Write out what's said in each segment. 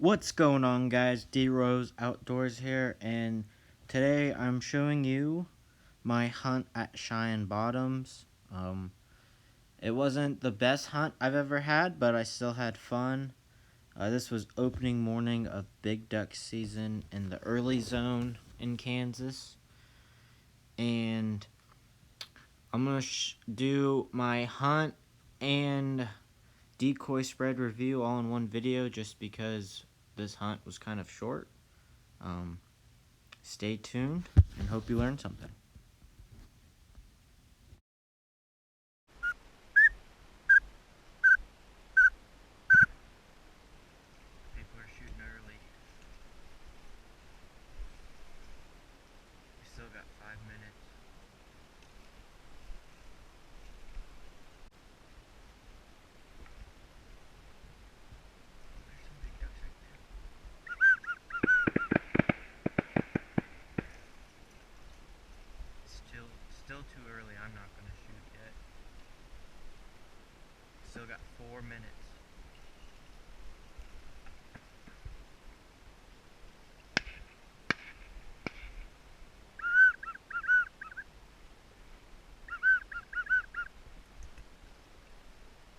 What's going on, guys? D-Rose Outdoors here, and today I'm showing you my hunt at Cheyenne Bottoms. It wasn't the best hunt I've ever had, but I still had fun. This was opening morning of big duck season in the early zone in Kansas, and I'm gonna do my hunt and decoy spread review all in one video just because this hunt was kind of short. Stay tuned and hope you learned something. People are shooting early. We still got 5 minutes. There's some big ducks right there. Still too early. I'm not gonna shoot yet. Still got 4 minutes.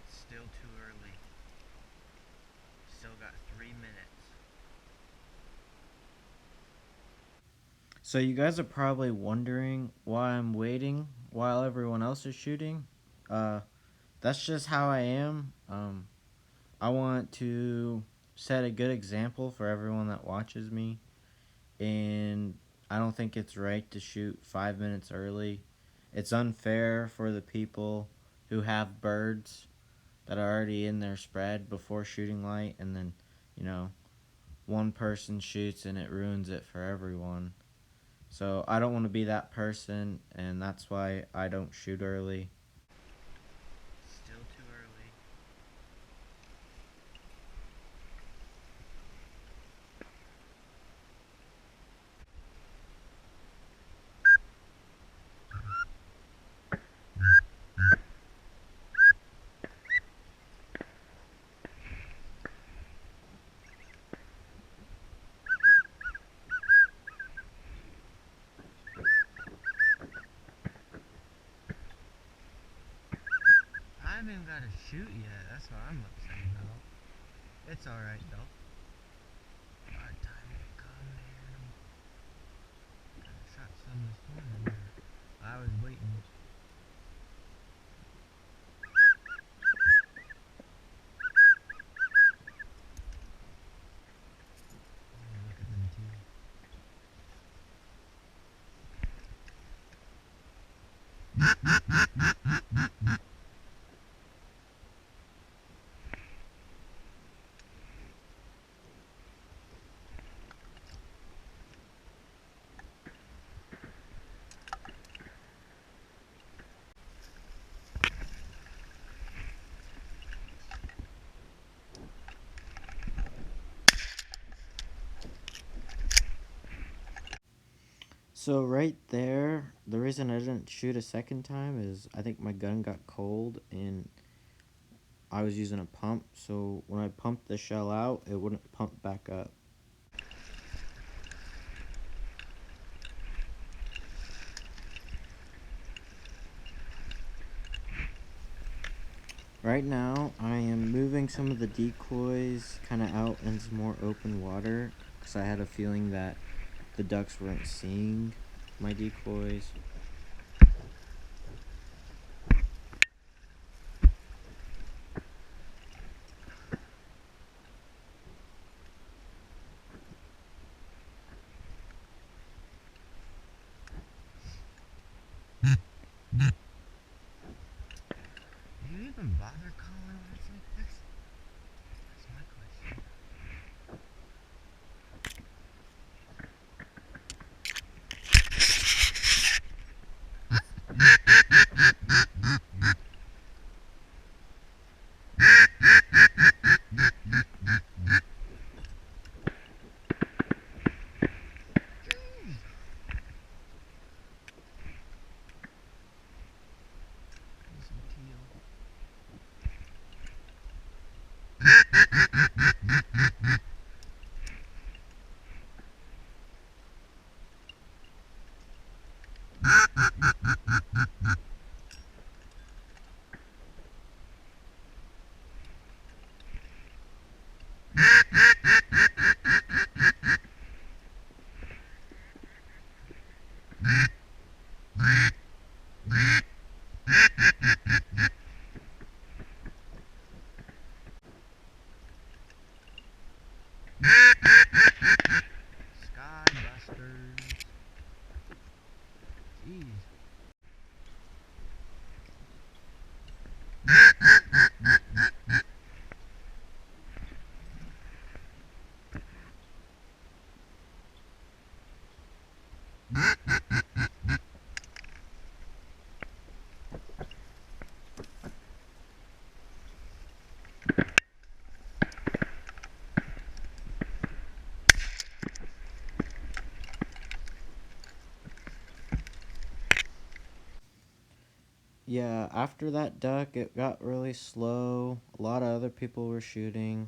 Still too early. Still got 3 minutes. So you guys are probably wondering why I'm waiting while everyone else is shooting. That's just how I am. I want to set a good example for everyone that watches me, and I don't think it's right to shoot 5 minutes early. It's unfair for the people who have birds that are already in their spread before shooting light, and then, you know, one person shoots and it ruins it for everyone. So I don't want to be that person, and that's why I don't shoot early. Still too early. I haven't even got to shoot yet. That's what I'm upset about. It's alright though. Hard time to come here. I shot some this morning. I was waiting. Look at them too. So right there, the reason I didn't shoot a second time is I think my gun got cold and I was using a pump, so when I pumped the shell out, it wouldn't pump back up. Right now, I am moving some of the decoys kind of out into more open water because I had a feeling that the ducks weren't seeing my decoys. Do you even bother calling when it's like this? That's my question. Yeah, after that duck, it got really slow. A lot of other people were shooting.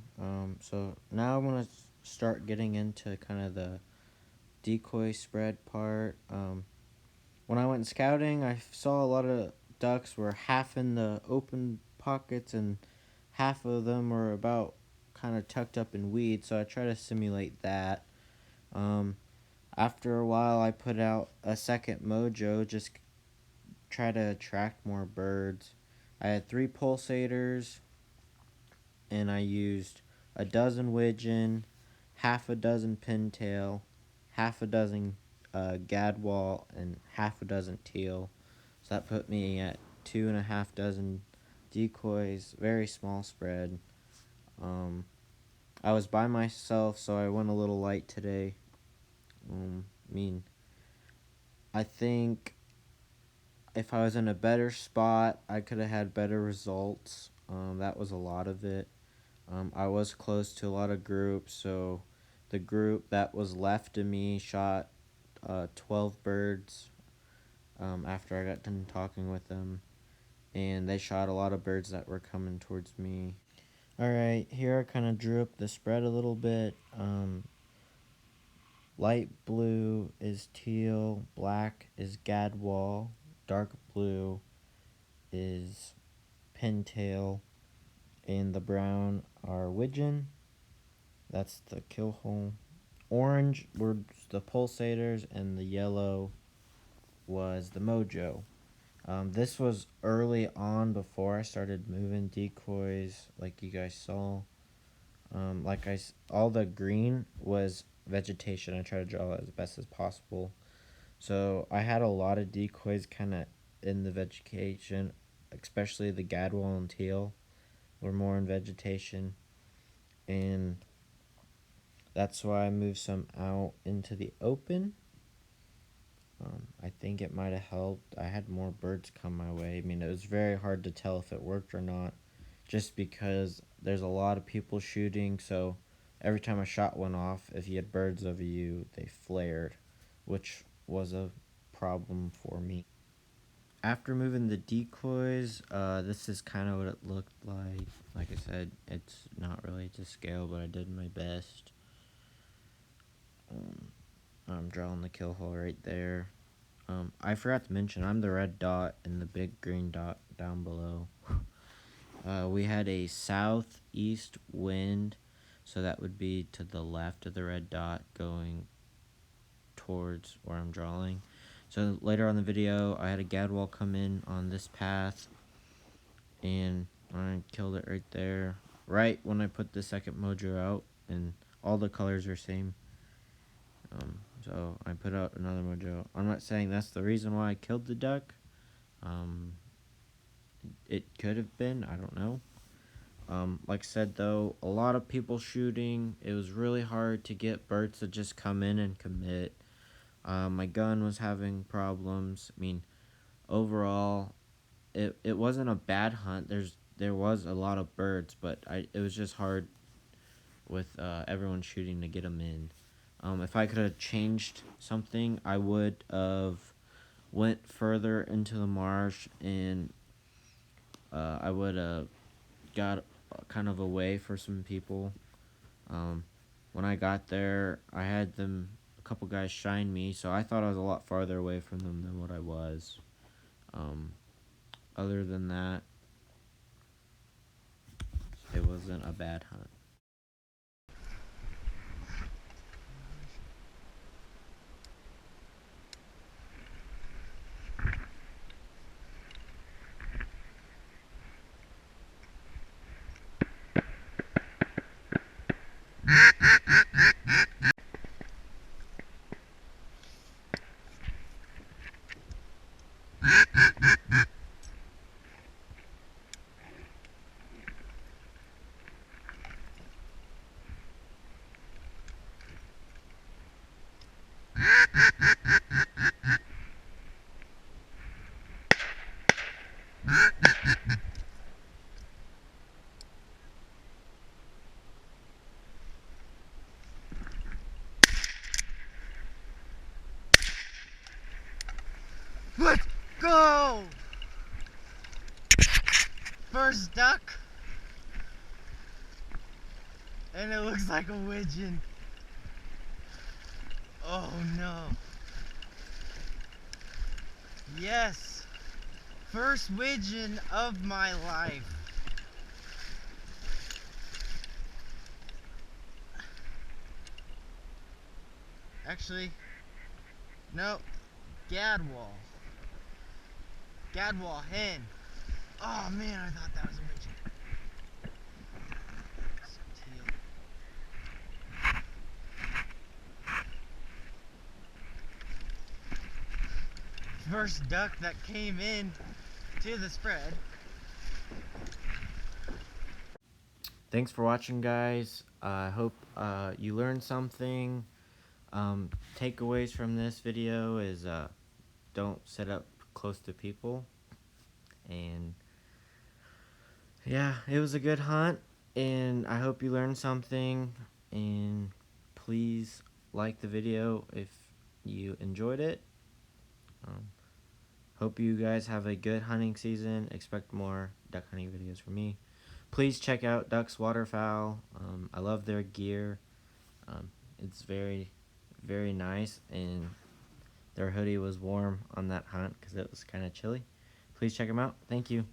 So now I'm gonna start getting into kind of the decoy spread part. When I went scouting, I saw a lot of ducks were half in the open pockets and half of them were about kind of tucked up in weeds. So I try to simulate that. Um, After a while, I put out a second mojo, just try to attract more birds. I had 3 pulsators, and I used a dozen widgeon, half a dozen pintail, half a dozen gadwall, and half a dozen teal. So that put me at 2.5 dozen decoys. Very small spread. Um, I was by myself, so I went a little light today. I mean, I think if I was in a better spot, I could have had better results. That was a lot of it. I was close to a lot of groups, so the group that was left of me shot 12 birds after I got done talking with them, and they shot a lot of birds that were coming towards me. Alright, here I kind of drew up the spread a little bit. Light blue is teal, black is gadwall, dark blue is pintail, and the brown are widgeon. That's the kill hole. Orange were the pulsators, and the yellow was the mojo. This was early on before I started moving decoys, like you guys saw. All the green was vegetation. I tried to draw it as best as possible. So I had a lot of decoys kind of in the vegetation, especially the gadwall and teal were more in vegetation, and that's why I moved some out into the open. I think it might have helped. I had more birds come my way. I mean, it was very hard to tell if it worked or not, just because there's a lot of people shooting, so every time a shot went off, if you had birds over you, they flared, which was a problem for me. After moving the decoys, this is kind of what it looked like. Like I said, it's not really to scale, but I did my best. I'm drawing the kill hole right there. I forgot to mention, I'm the red dot and the big green dot down below. We had a southeast wind, so that would be to the left of the red dot going towards where I'm drawing. So later on the video, I had a gadwall come in on this path, and I killed it right there. Right when I put the second mojo out, and all the colors are same. So I put out another mojo. I'm not saying that's the reason why I killed the duck. It could have been, I don't know. Like I said though, a lot of people shooting. It was really hard to get birds to just come in and commit. My gun was having problems. I mean, overall, it wasn't a bad hunt. There was a lot of birds, but it was just hard with everyone shooting to get them in. If I could have changed something, I would have went further into the marsh, and I would have got kind of away for some people. When I got there, I had a couple guys shine me, so I thought I was a lot farther away from them than what I was. Other than that, it wasn't a bad hunt. Let's go! First duck, and it looks like a widgeon. Oh no. Yes, first widgeon of my life. Actually, no, gadwall. Gadwall hen. Oh man, I thought that was a widgeon. First duck that came in to the spread. Thanks for watching, guys. I hope you learned something. Takeaways from this video is don't set up close to people. And yeah, it was a good hunt, and I hope you learned something. And please like the video if you enjoyed it. Hope you guys have a good hunting season. Expect more duck hunting videos from me. Please check out Ducks Waterfowl. I love their gear. It's very, very nice, and their hoodie was warm on that hunt because it was kind of chilly. Please check them out. Thank you.